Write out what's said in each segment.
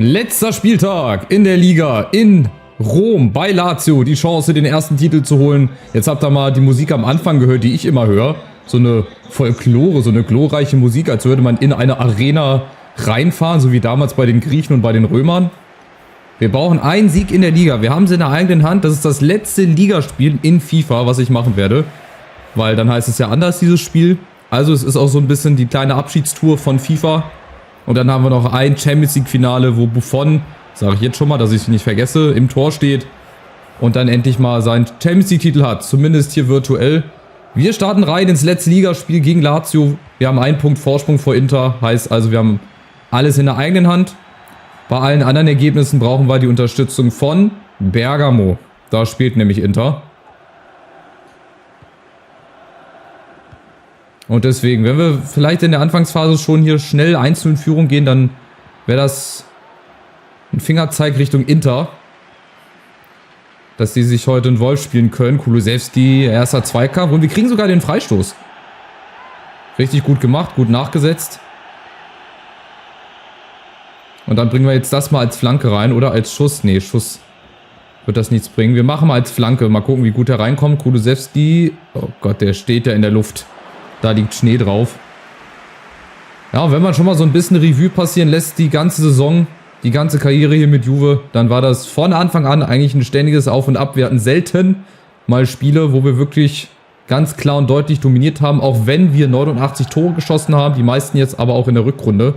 Letzter Spieltag in der Liga in Rom bei Lazio. Die Chance, den ersten Titel zu holen. Jetzt habt ihr mal die Musik am Anfang gehört, die ich immer höre. So eine Folklore, so eine glorreiche Musik, als würde man in eine Arena reinfahren, so wie damals bei den Griechen und bei den Römern. Wir brauchen einen Sieg in der Liga. Wir haben sie in der eigenen Hand. Das ist das letzte Ligaspiel in FIFA, was ich machen werde. Weil dann heißt es ja anders, dieses Spiel. Also es ist auch so ein bisschen die kleine Abschiedstour von FIFA. Und dann haben wir noch ein Champions League Finale, wo Buffon, sage ich jetzt schon mal, dass ich es nicht vergesse, im Tor steht. Und dann endlich mal seinen Champions League Titel hat. Zumindest hier virtuell. Wir starten rein ins letzte Ligaspiel gegen Lazio. Wir haben einen Punkt Vorsprung vor Inter. Heißt also, wir haben alles in der eigenen Hand. Bei allen anderen Ergebnissen brauchen wir die Unterstützung von Bergamo. Da spielt nämlich Inter. Und deswegen, wenn wir vielleicht in der Anfangsphase schon hier schnell einzeln in Führung gehen, dann wäre das ein Fingerzeig Richtung Inter. Dass die sich heute in Wolf spielen können. Kulusewski, erster Zweikampf. Und wir kriegen sogar den Freistoß. Richtig gut gemacht, gut nachgesetzt. Und dann bringen wir jetzt das mal als Flanke rein oder als Schuss. Nee, Schuss wird das nichts bringen. Wir machen mal als Flanke. Mal gucken, wie gut er reinkommt. Kulusewski. Oh Gott, der steht ja in der Luft. Da liegt Schnee drauf. Ja, wenn man schon mal so ein bisschen Revue passieren lässt, die ganze Saison, die ganze Karriere hier mit Juve, dann war das von Anfang an eigentlich ein ständiges Auf und Ab. Wir hatten selten mal Spiele, wo wir wirklich ganz klar und deutlich dominiert haben, auch wenn wir 89 Tore geschossen haben, die meisten jetzt aber auch in der Rückrunde.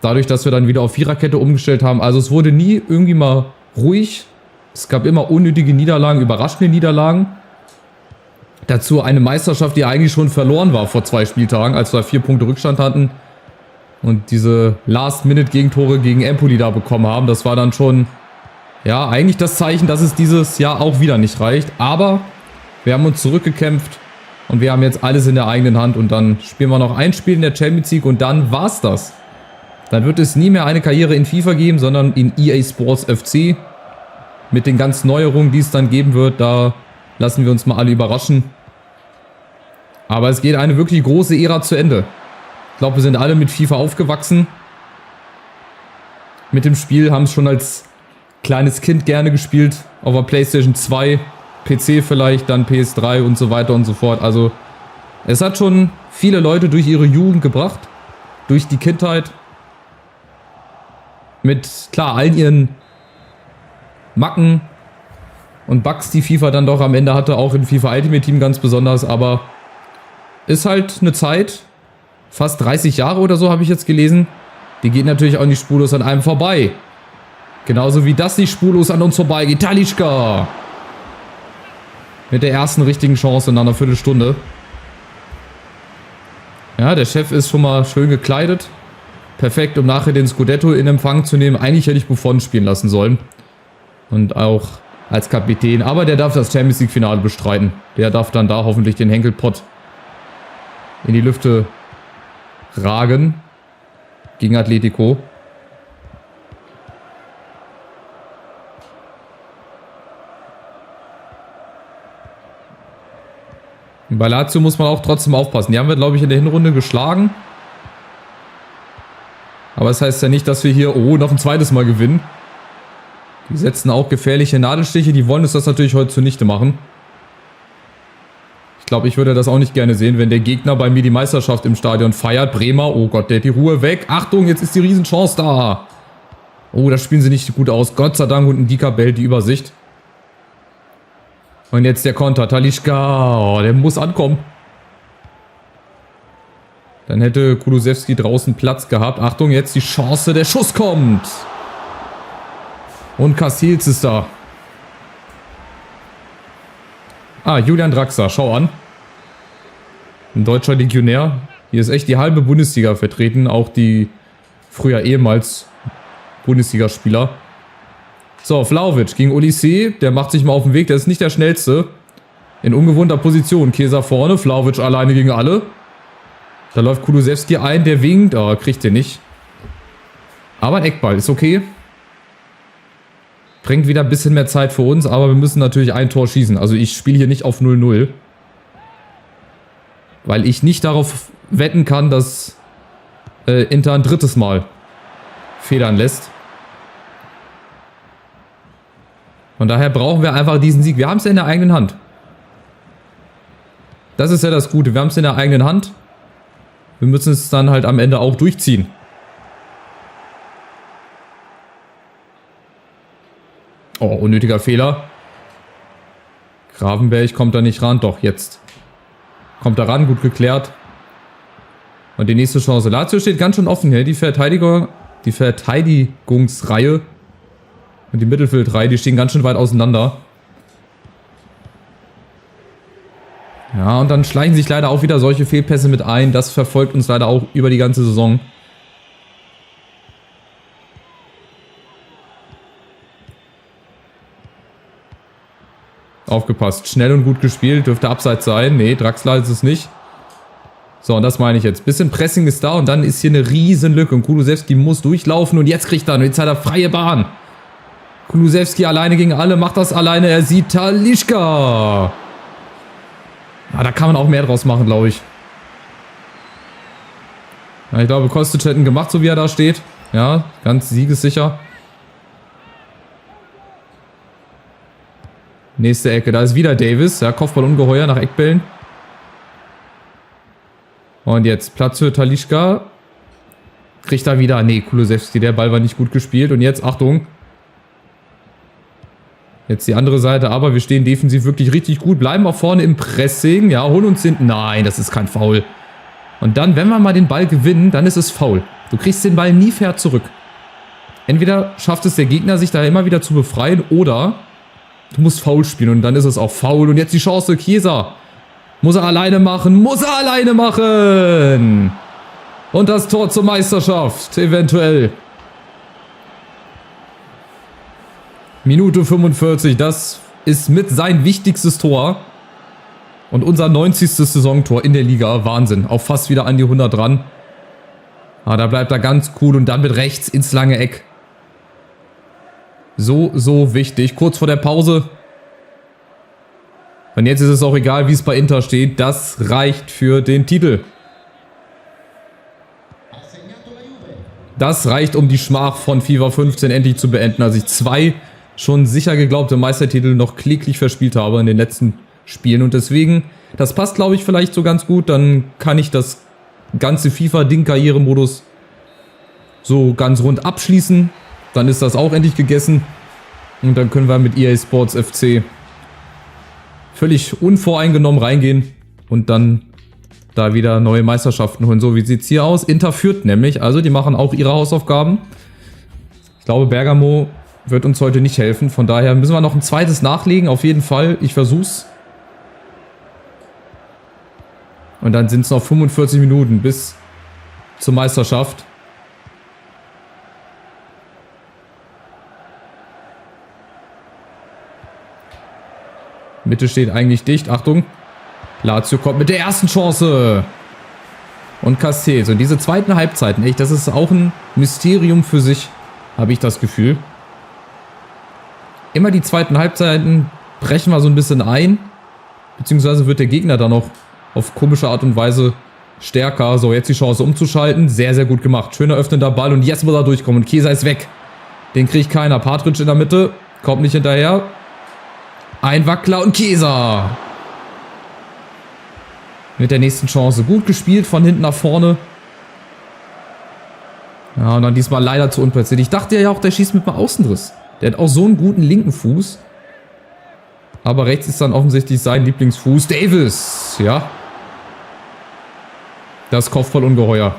Dadurch, dass wir dann wieder auf Viererkette umgestellt haben. Also es wurde nie irgendwie mal ruhig. Es gab immer unnötige Niederlagen, überraschende Niederlagen. Dazu eine Meisterschaft, die eigentlich schon verloren war vor 2 Spieltagen, als wir 4 Punkte Rückstand hatten. Und diese Last-Minute-Gegentore gegen Empoli da bekommen haben. Das war dann schon, ja, eigentlich das Zeichen, dass es dieses Jahr auch wieder nicht reicht. Aber wir haben uns zurückgekämpft und wir haben jetzt alles in der eigenen Hand. Und dann spielen wir noch ein Spiel in der Champions League und dann war's das. Dann wird es nie mehr eine Karriere in FIFA geben, sondern in EA Sports FC. Mit den ganzen Neuerungen, die es dann geben wird, da lassen wir uns mal alle überraschen. Aber es geht eine wirklich große Ära zu Ende. Ich glaube, wir sind alle mit FIFA aufgewachsen. Mit dem Spiel, haben es schon als kleines Kind gerne gespielt. Auf der PlayStation 2, PC vielleicht, dann PS3 und so weiter und so fort. Also es hat schon viele Leute durch ihre Jugend gebracht. Durch die Kindheit. Mit, klar, allen ihren Macken und Bugs, die FIFA dann doch am Ende hatte, auch in FIFA Ultimate Team ganz besonders, aber ist halt eine Zeit, fast 30 Jahre oder so habe ich jetzt gelesen, die geht natürlich auch nicht spurlos an einem vorbei. Genauso wie das nicht spurlos an uns vorbei geht. Talisca! Mit der ersten richtigen Chance in einer Viertelstunde. Ja, der Chef ist schon mal schön gekleidet. Perfekt, um nachher den Scudetto in Empfang zu nehmen. Eigentlich hätte ich Buffon spielen lassen sollen. Und auch als Kapitän. Aber der darf das Champions League Finale bestreiten. Der darf dann da hoffentlich den Henkelpott in die Lüfte ragen. Gegen Atletico. Bei Lazio muss man auch trotzdem aufpassen. Die haben wir, glaube ich, in der Hinrunde geschlagen. Aber das heißt ja nicht, dass wir hier, noch ein zweites Mal gewinnen. Die setzen auch gefährliche Nadelstiche. Die wollen uns das natürlich heute zunichte machen. Ich glaube, ich würde das auch nicht gerne sehen, wenn der Gegner bei mir die Meisterschaft im Stadion feiert. Bremer, oh Gott, der hat die Ruhe weg. Achtung, jetzt ist die Riesenchance da. Oh, das spielen sie nicht gut aus. Gott sei Dank, und ein Dika behält die Übersicht. Und jetzt der Konter. Talisca, oh, der muss ankommen. Dann hätte Kulusewski draußen Platz gehabt. Achtung, jetzt die Chance, der Schuss kommt. Und Casillas ist da. Ah, Julian Draxler, schau an. Ein deutscher Legionär. Hier ist echt die halbe Bundesliga vertreten. Auch die früher ehemals Bundesligaspieler. So, Vlahovic gegen Olise. Der macht sich mal auf den Weg. Der ist nicht der schnellste. In ungewohnter Position. Chiesa vorne. Vlahovic alleine gegen alle. Da läuft Kulusewski ein. Der winkt. Oh, kriegt den nicht. Aber ein Eckball. Ist okay. Bringt wieder ein bisschen mehr Zeit für uns. Aber wir müssen natürlich ein Tor schießen. Also ich spiele hier nicht auf 0-0. Weil ich nicht darauf wetten kann, dass Inter ein drittes Mal federn lässt. Von daher brauchen wir einfach diesen Sieg. Wir haben es ja in der eigenen Hand. Das ist ja das Gute. Wir haben es in der eigenen Hand. Wir müssen es dann halt am Ende auch durchziehen. Oh, unnötiger Fehler. Gravenberch kommt da nicht ran. Doch, jetzt. Kommt da ran, gut geklärt. Und die nächste Chance. Lazio steht ganz schön offen hier. Die Verteidigungsreihe und die Mittelfeldreihe, die stehen ganz schön weit auseinander. Ja, und dann schleichen sich leider auch wieder solche Fehlpässe mit ein. Das verfolgt uns leider auch über die ganze Saison. Aufgepasst. Schnell und gut gespielt. Dürfte abseits sein. Nee, Draxler ist es nicht. So, und das meine ich jetzt. Bisschen Pressing ist da und dann ist hier eine riesen Lücke. Und Kulusewski muss durchlaufen und jetzt kriegt er, und jetzt hat er freie Bahn. Kulusewski alleine gegen alle, macht das alleine. Er sieht Talisca. Ah, da kann man auch mehr draus machen, glaube ich. Ja, ich glaube, Kostic hätten gemacht, so wie er da steht. Ja, ganz siegessicher. Nächste Ecke, da ist wieder Davis. Ja, Kopfball ungeheuer nach Eckbällen. Und jetzt Platz für Talisca. Kriegt er wieder. Nee, Kulusewski, der Ball war nicht gut gespielt. Und jetzt, Achtung. Jetzt die andere Seite, aber wir stehen defensiv wirklich richtig gut. Bleiben auch vorne im Pressing. Ja, holen uns hinten. Nein, das ist kein Foul. Und dann, wenn wir mal den Ball gewinnen, dann ist es Foul. Du kriegst den Ball nie fair zurück. Entweder schafft es der Gegner, sich da immer wieder zu befreien, oder du musst Foul spielen und dann ist es auch Foul. Und jetzt die Chance, Chiesa. Muss er alleine machen. Muss er alleine machen. Und das Tor zur Meisterschaft, eventuell. Minute 45, das ist mit sein wichtigstes Tor. Und unser 90. Saisontor in der Liga. Wahnsinn. Auch fast wieder an die 100 dran. Ah, da bleibt er ganz cool und dann mit rechts ins lange Eck. So wichtig. Kurz vor der Pause. Und jetzt ist es auch egal, wie es bei Inter steht. Das reicht für den Titel. Das reicht, um die Schmach von FIFA 15 endlich zu beenden, als ich 2 schon sicher geglaubte Meistertitel noch kläglich verspielt habe in den letzten Spielen. Und deswegen, das passt, glaube ich, vielleicht so ganz gut. Dann kann ich das ganze FIFA-Ding-Karrieremodus so ganz rund abschließen. Dann ist das auch endlich gegessen. Und dann können wir mit EA Sports FC völlig unvoreingenommen reingehen und dann da wieder neue Meisterschaften holen. So, wie sieht es hier aus? Inter führt nämlich, also die machen auch ihre Hausaufgaben. Ich glaube, Bergamo wird uns heute nicht helfen. Von daher müssen wir noch ein zweites nachlegen, auf jeden Fall. Ich versuch's. Und dann sind es noch 45 Minuten bis zur Meisterschaft. Mitte steht eigentlich dicht. Achtung. Lazio kommt mit der ersten Chance. Und Castells. Und diese zweiten Halbzeiten, echt, das ist auch ein Mysterium für sich, habe ich das Gefühl. Immer die zweiten Halbzeiten brechen wir so ein bisschen ein. Beziehungsweise wird der Gegner dann noch auf komische Art und Weise stärker. So, jetzt die Chance umzuschalten. Sehr, sehr gut gemacht. Schöner öffnender Ball und jetzt muss er durchkommen. Und Chiesa ist weg. Den kriegt keiner. Patric in der Mitte. Kommt nicht hinterher. Ein Wackler und Chiesa. Mit der nächsten Chance. Gut gespielt von hinten nach vorne. Ja, und dann diesmal leider zu unpräzise. Ich dachte ja auch, der schießt mit dem Außenriss. Der hat auch so einen guten linken Fuß. Aber rechts ist dann offensichtlich sein Lieblingsfuß. Davis. Ja. Das Kopfball ungeheuer.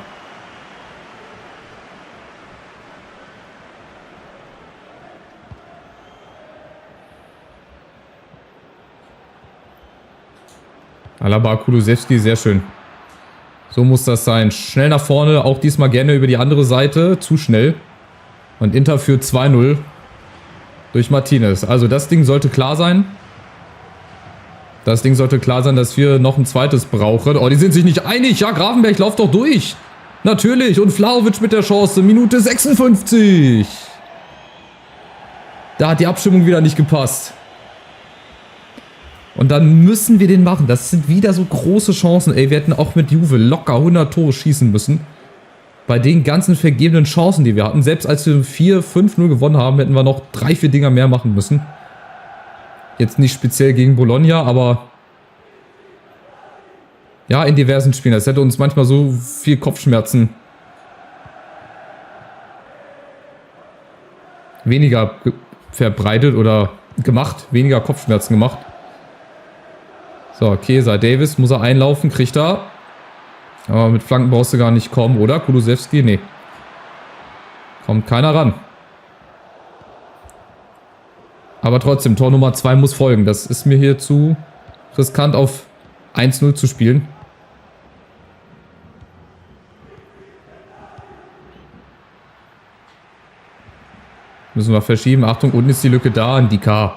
Alaba, Kulusewski, sehr schön. So muss das sein. Schnell nach vorne, auch diesmal gerne über die andere Seite. Zu schnell. Und Inter führt 2-0 durch Martinez. Also das Ding sollte klar sein. Das Ding sollte klar sein, dass wir noch ein zweites brauchen. Oh, die sind sich nicht einig. Ja, Gravenberch, lauf doch durch. Natürlich. Und Vlahovic mit der Chance. Minute 56. Da hat die Abstimmung wieder nicht gepasst. Und dann müssen wir den machen. Das sind wieder so große Chancen. Ey, wir hätten auch mit Juve locker 100 Tore schießen müssen. Bei den ganzen vergebenen Chancen, die wir hatten. Selbst als wir 4-5-0 gewonnen haben, hätten wir noch 3-4 Dinger mehr machen müssen. Jetzt nicht speziell gegen Bologna, aber ja, in diversen Spielen. Das hätte uns manchmal so viel Kopfschmerzen weniger verbreitet oder gemacht. Weniger Kopfschmerzen gemacht. So, Kesa, Davis muss er einlaufen, kriegt er. Aber mit Flanken brauchst du gar nicht kommen, oder? Kulusewski, nee. Kommt keiner ran. Aber trotzdem, Tor Nummer 2 muss folgen. Das ist mir hier zu riskant, auf 1-0 zu spielen. Müssen wir verschieben. Achtung, unten ist die Lücke da. Ndika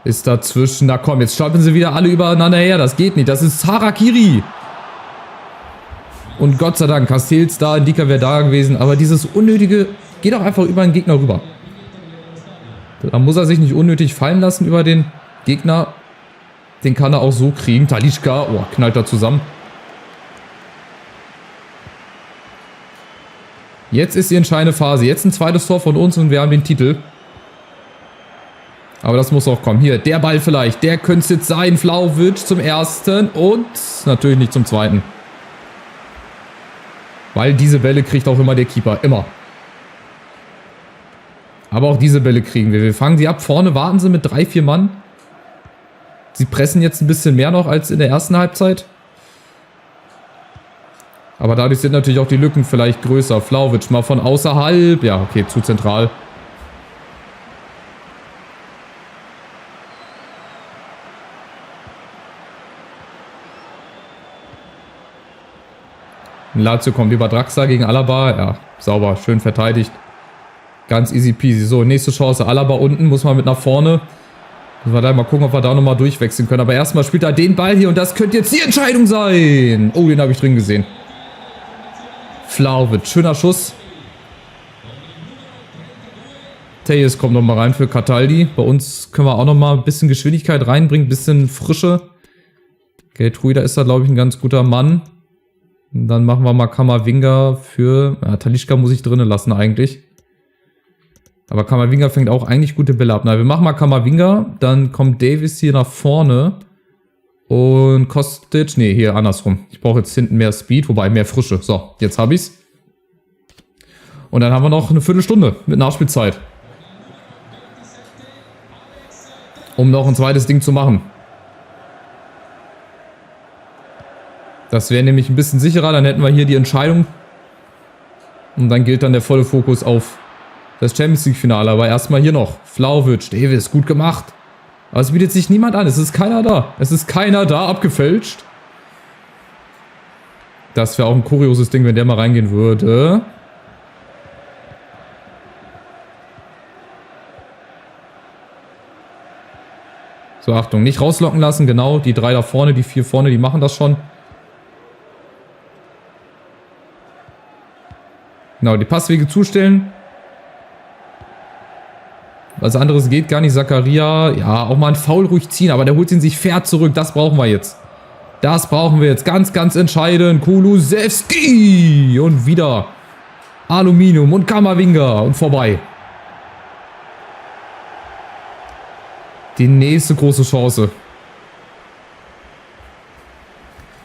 ist dazwischen. Na komm, jetzt stolpern sie wieder alle übereinander her. Das geht nicht. Das ist Harakiri. Und Gott sei Dank, Castells da, Ndika wäre da gewesen. Aber dieses unnötige, geht doch einfach über den Gegner rüber. Da muss er sich nicht unnötig fallen lassen über den Gegner. Den kann er auch so kriegen. Talisca, oh, knallt da zusammen. Jetzt ist die entscheidende Phase. Jetzt ein zweites Tor von uns und wir haben den Titel. Aber das muss auch kommen. Hier, der Ball vielleicht. Der könnte es jetzt sein. Vlahovic zum ersten und natürlich nicht zum zweiten. Weil diese Bälle kriegt auch immer der Keeper. Immer. Aber auch diese Bälle kriegen wir. Wir fangen sie ab. Vorne warten sie mit 3-4 Mann. Sie pressen jetzt ein bisschen mehr noch als in der ersten Halbzeit. Aber dadurch sind natürlich auch die Lücken vielleicht größer. Vlahovic mal von außerhalb. Ja, okay, zu zentral. Lazio kommt über Draxler gegen Alaba. Ja, sauber, schön verteidigt. Ganz easy peasy. So, nächste Chance. Alaba unten, muss man mit nach vorne. Müssen wir da mal gucken, ob wir da nochmal durchwechseln können. Aber erstmal spielt er den Ball hier und das könnte jetzt die Entscheidung sein. Oh, den habe ich drin gesehen. Vlahovic, schöner Schuss. Tejes kommt nochmal rein für Cataldi. Bei uns können wir auch nochmal ein bisschen Geschwindigkeit reinbringen, ein bisschen Frische. Geertruida ist da, glaube ich, ein ganz guter Mann. Und dann machen wir mal Kamavinga für... Ja, Talisca muss ich drinnen lassen eigentlich. Aber Kamavinga fängt auch eigentlich gute Bälle ab. Na, wir machen mal Kamavinga. Dann kommt Davis hier nach vorne. Und Kostic... Nee, hier andersrum. Ich brauche jetzt hinten mehr Speed, wobei mehr Frische. So, jetzt habe ich's. Und dann haben wir noch eine Viertelstunde mit Nachspielzeit. Um noch ein zweites Ding zu machen. Das wäre nämlich ein bisschen sicherer. Dann hätten wir hier die Entscheidung. Und dann gilt dann der volle Fokus auf das Champions League Finale. Aber erstmal hier noch. Vlahovic, Davis, gut gemacht. Aber es bietet sich niemand an. Es ist keiner da. Es ist keiner da, abgefälscht. Das wäre auch ein kurioses Ding, wenn der mal reingehen würde. So, Achtung, nicht rauslocken lassen. Genau, die 3 da vorne, die 4 vorne, die machen das schon. Genau, die Passwege zustellen. Was anderes geht gar nicht. Zakaria, ja, auch mal einen Foul ruhig ziehen, aber der holt ihn sich fair zurück. Das brauchen wir jetzt. Das brauchen wir jetzt. Ganz, ganz entscheidend. Kulusewski. Und wieder Aluminium und Kamavinga. Und vorbei. Die nächste große Chance.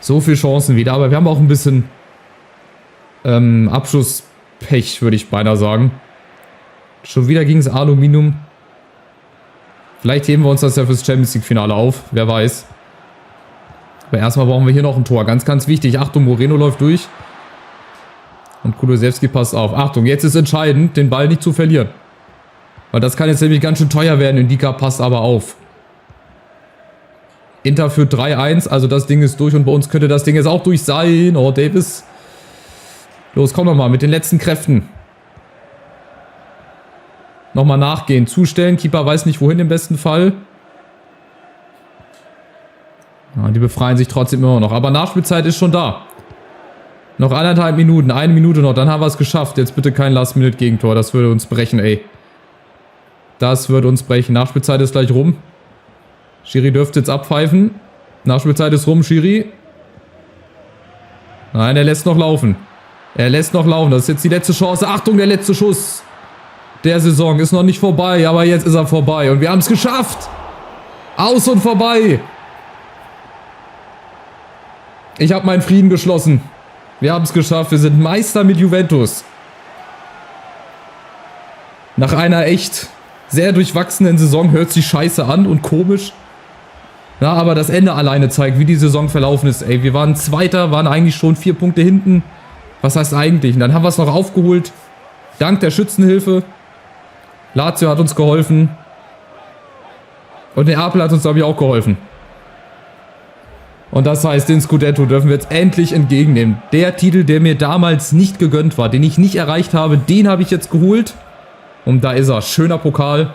So viele Chancen wieder, aber wir haben auch ein bisschen Abschlusspech, würde ich beinahe sagen. Schon wieder gegen das Aluminium. Vielleicht heben wir uns das ja fürs Champions League Finale auf. Wer weiß. Aber erstmal brauchen wir hier noch ein Tor. Ganz, ganz wichtig. Achtung, Moreno läuft durch. Und Kulusewski passt auf. Achtung, jetzt ist entscheidend, den Ball nicht zu verlieren. Weil das kann jetzt nämlich ganz schön teuer werden. Ndika passt aber auf. Inter führt 3-1. Also das Ding ist durch. Und bei uns könnte das Ding jetzt auch durch sein. Oh, Davis. Los, komm nochmal mit den letzten Kräften. Nochmal nachgehen. Zustellen. Keeper weiß nicht wohin im besten Fall. Ja, die befreien sich trotzdem immer noch. Aber Nachspielzeit ist schon da. Noch 1,5 Minuten. 1 Minute noch. Dann haben wir es geschafft. Jetzt bitte kein Last-Minute-Gegentor. Das würde uns brechen, ey. Das wird uns brechen. Nachspielzeit ist gleich rum. Schiri dürfte jetzt abpfeifen. Nachspielzeit ist rum, Schiri. Nein, er lässt noch laufen. Er lässt noch laufen. Das ist jetzt die letzte Chance. Achtung, der letzte Schuss der Saison ist noch nicht vorbei. Aber jetzt ist er vorbei. Und wir haben es geschafft. Aus und vorbei. Ich habe meinen Frieden geschlossen. Wir haben es geschafft. Wir sind Meister mit Juventus. Nach einer echt sehr durchwachsenen Saison hört sich scheiße an und komisch. Ja, aber das Ende alleine zeigt, wie die Saison verlaufen ist. Ey, wir waren Zweiter, waren eigentlich schon 4 Punkte hinten. Was heißt eigentlich? Und dann haben wir es noch aufgeholt. Dank der Schützenhilfe. Lazio hat uns geholfen. Und Neapel hat uns, glaube ich, auch geholfen. Und das heißt, den Scudetto dürfen wir jetzt endlich entgegennehmen. Der Titel, der mir damals nicht gegönnt war, den ich nicht erreicht habe, den habe ich jetzt geholt. Und da ist er. Schöner Pokal.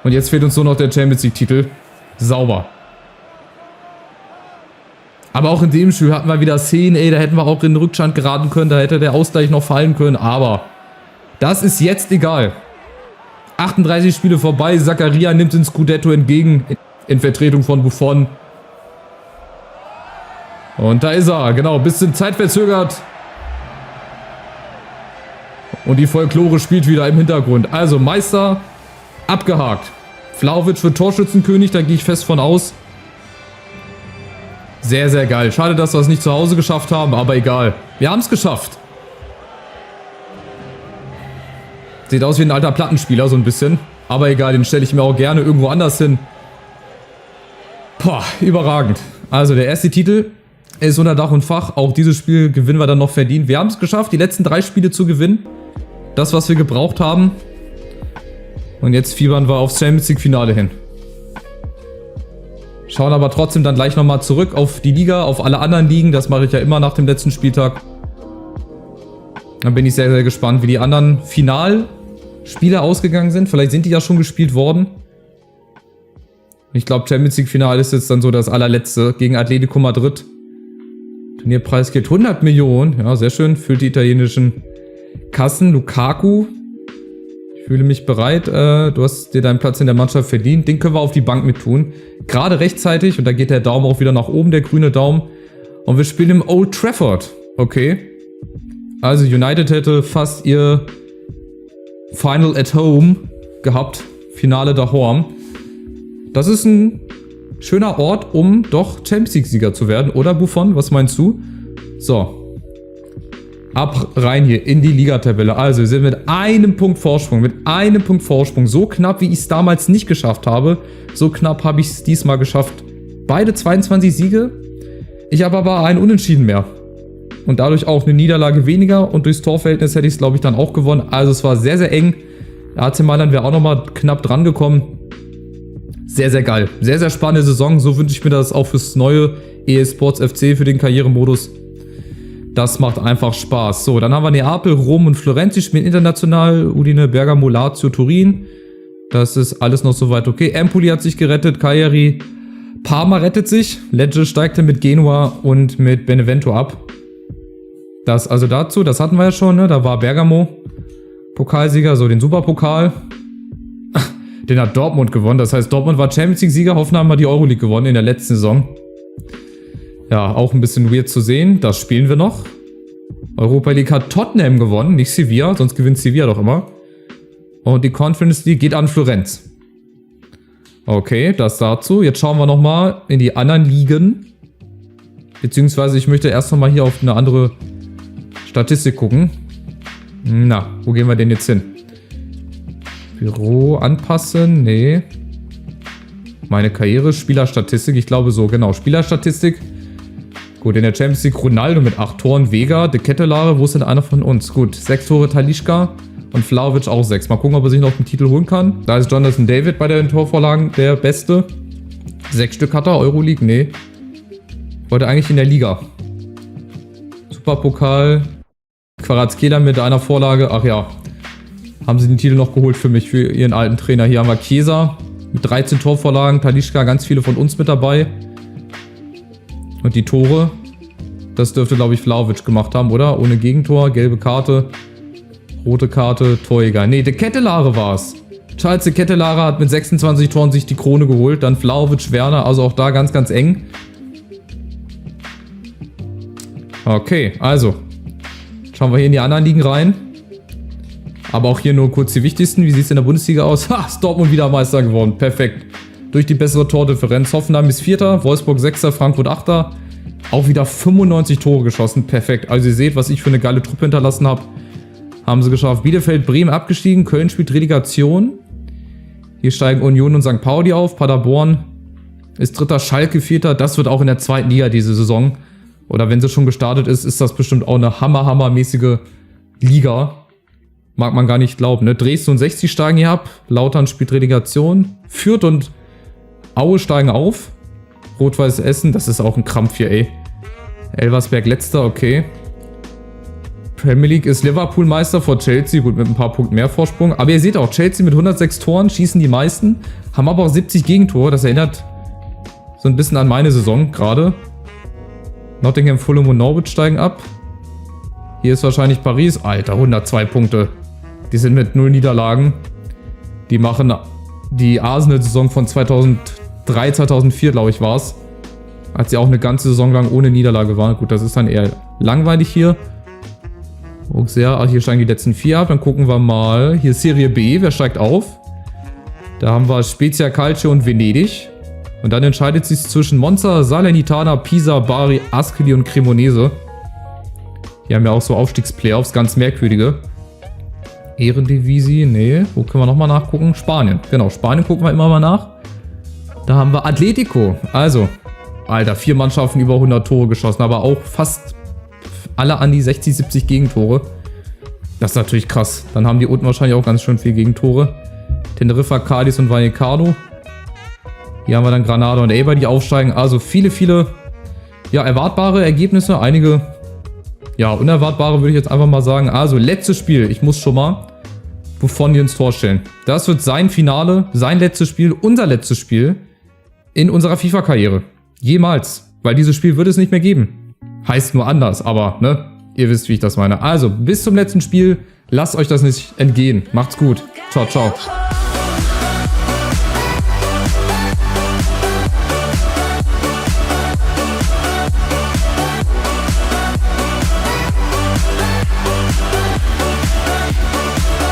Und jetzt fehlt uns nur noch der Champions League-Titel. Sauber. Aber auch in dem Spiel hatten wir wieder Szenen, ey, da hätten wir auch in den Rückstand geraten können, da hätte der Ausgleich noch fallen können, aber das ist jetzt egal. 38 Spiele vorbei, Zakaria nimmt den Scudetto entgegen, in Vertretung von Buffon. Und da ist er, genau, bisschen zeitverzögert. Und die Folklore spielt wieder im Hintergrund. Also Meister abgehakt. Vlahovic wird Torschützenkönig, da gehe ich fest von aus. Sehr, sehr geil. Schade, dass wir es nicht zu Hause geschafft haben, aber egal. Wir haben es geschafft. Sieht aus wie ein alter Plattenspieler, so ein bisschen. Aber egal, den stelle ich mir auch gerne irgendwo anders hin. Boah, überragend. Also der erste Titel ist unter Dach und Fach. Auch dieses Spiel gewinnen wir dann noch verdient. Wir haben es geschafft, die letzten 3 Spiele zu gewinnen. Das, was wir gebraucht haben. Und jetzt fiebern wir aufs Champions League Finale hin. Schauen aber trotzdem dann gleich nochmal zurück auf die Liga, auf alle anderen Ligen. Das mache ich ja immer nach dem letzten Spieltag. Dann bin ich sehr, sehr gespannt, wie die anderen Finalspiele ausgegangen sind. Vielleicht sind die ja schon gespielt worden. Ich glaube, Champions League Finale ist jetzt dann so das allerletzte gegen Atletico Madrid. Turnierpreis geht 100 Millionen. Ja, sehr schön. Füllt die italienischen Kassen. Lukaku. Ich fühle mich bereit. Du hast dir deinen Platz in der Mannschaft verdient. Den können wir auf die Bank mit tun. Gerade rechtzeitig. Und da geht der Daumen auch wieder nach oben, der grüne Daumen. Und wir spielen im Old Trafford. Okay. Also United hätte fast ihr Final at Home gehabt. Finale daheim. Das ist ein schöner Ort, um doch Champions League-Sieger zu werden. Oder Buffon? Was meinst du? So. Ab rein hier in die Ligatabelle. Also wir sind mit einem Punkt Vorsprung. Mit einem Punkt Vorsprung. So knapp, wie ich es damals nicht geschafft habe. So knapp habe ich es diesmal geschafft. Beide 22 Siege. Ich habe aber einen Unentschieden mehr. Und dadurch auch eine Niederlage weniger. Und durchs Torverhältnis hätte ich es, glaube ich, dann auch gewonnen. Also es war sehr, sehr eng. Der AC Mailand wäre auch nochmal knapp dran gekommen. Sehr, sehr geil. Sehr, sehr spannende Saison. So wünsche ich mir das auch fürs neue EA Sports FC, für den Karrieremodus. Das macht einfach Spaß. So, dann haben wir Neapel, Rom und Florenz. Die spielen international. Udine, Bergamo, Lazio, Turin. Das ist alles noch soweit okay. Empoli hat sich gerettet. Cagliari, Parma rettet sich. Lecce steigt mit Genua und mit Benevento ab. Das also dazu. Das hatten wir ja schon, ne? Da war Bergamo Pokalsieger. So, den Superpokal. Den hat Dortmund gewonnen. Das heißt, Dortmund war Champions League-Sieger. Hoffenheim hat die Euroleague gewonnen in der letzten Saison. Ja, auch ein bisschen weird zu sehen. Das spielen wir noch. Europa League hat Tottenham gewonnen, nicht Sevilla. Sonst gewinnt Sevilla doch immer. Und die Conference League geht an Florenz. Okay, das dazu. Jetzt schauen wir nochmal in die anderen Ligen. Beziehungsweise ich möchte erst nochmal hier auf eine andere Statistik gucken. Na, wo gehen wir denn jetzt hin? Büro anpassen? Nee. Meine Karriere, Spielerstatistik, ich glaube so, genau. Spielerstatistik. Gut, in der Champions League Ronaldo mit 8 Toren, Vega, De Ketelaere, wo ist denn einer von uns? Gut, 6 Tore Talisca und Vlahovic auch 6. Mal gucken, ob er sich noch den Titel holen kann. Da ist Jonathan David bei den Torvorlagen der Beste. 6 Stück hat er, Euroleague, nee. Wollte eigentlich in der Liga. Superpokal. Kvaratskhelia mit einer Vorlage, ach ja. Haben sie den Titel noch geholt für mich, für ihren alten Trainer. Hier haben wir Chiesa mit 13 Torvorlagen, Talisca, ganz viele von uns mit dabei. Und die Tore, das dürfte, glaube ich, Vlahovic gemacht haben, oder? Ohne Gegentor, gelbe Karte, rote Karte, Torjäger. Nee, De Ketelaere war es. Charles De Ketelaere hat mit 26 Toren sich die Krone geholt. Dann Vlahovic, Werner, also auch da ganz, ganz eng. Okay, also. Schauen wir hier in die anderen Ligen rein. Aber auch hier nur kurz die wichtigsten. Wie sieht es in der Bundesliga aus? Ha, ist Dortmund wieder Meister geworden. Perfekt. durch die bessere Tordifferenz. Hoffenheim ist 4., Wolfsburg 6., Frankfurt 8. Auch wieder 95 Tore geschossen. Perfekt. Also ihr seht, was ich für eine geile Truppe hinterlassen habe. Haben sie geschafft. Bielefeld, Bremen abgestiegen. Köln spielt Relegation. Hier steigen Union und St. Pauli auf. Paderborn ist 3., Schalke 4. Das wird auch in der 2. Liga diese Saison. Oder wenn sie schon gestartet ist, ist das bestimmt auch eine hammermäßige Liga. Mag man gar nicht glauben, ne? Dresden und 60 steigen hier ab. Lautern spielt Relegation. Fürth und Aue steigen auf. Rot-Weiß Essen, das ist auch ein Krampf hier, ey. Elversberg letzter, okay. Premier League ist Liverpool Meister vor Chelsea, gut, mit ein paar Punkten mehr Vorsprung. Aber ihr seht auch, Chelsea mit 106 Toren schießen die meisten, haben aber auch 70 Gegentore. Das erinnert so ein bisschen an meine Saison gerade. Nottingham, Fulham und Norwich steigen ab. Hier ist wahrscheinlich Paris. Alter, 102 Punkte. Die sind mit 0 Niederlagen. Die machen die Arsenal-Saison von 2003, 2004, glaube ich, war es. Als sie auch eine ganze Saison lang ohne Niederlage waren. Gut, das ist dann eher langweilig hier. Auxerre, hier steigen die letzten 4 ab. Dann gucken wir mal. Hier ist Serie B. Wer steigt auf? Da haben wir Spezia Calcio und Venedig. Und dann entscheidet sich zwischen Monza, Salernitana, Pisa, Bari, Ascoli und Cremonese. Hier haben wir auch so Aufstiegsplayoffs, ganz merkwürdige. Eredivisie, nee. Wo können wir nochmal nachgucken? Spanien. Genau, Spanien gucken wir immer mal nach. Da haben wir Atletico. Also, Alter, 4 Mannschaften über 100 Tore geschossen, aber auch fast alle an die 60, 70 Gegentore. Das ist natürlich krass. Dann haben die unten wahrscheinlich auch ganz schön viel Gegentore. Teneriffa, Cádiz und Vallecano. Hier haben wir dann Granada und Eibar, die aufsteigen. Also viele, ja, erwartbare Ergebnisse. Einige, ja, unerwartbare würde ich jetzt einfach mal sagen. Also letztes Spiel. Ich muss schon mal Buffon hier ins Tor stellen. Das wird sein Finale, sein letztes Spiel, unser letztes Spiel in unserer FIFA-Karriere. Jemals. Weil dieses Spiel wird es nicht mehr geben. Heißt nur anders, aber, ne? Ihr wisst, wie ich das meine. Also, bis zum letzten Spiel. Lasst euch das nicht entgehen. Macht's gut. Ciao, ciao.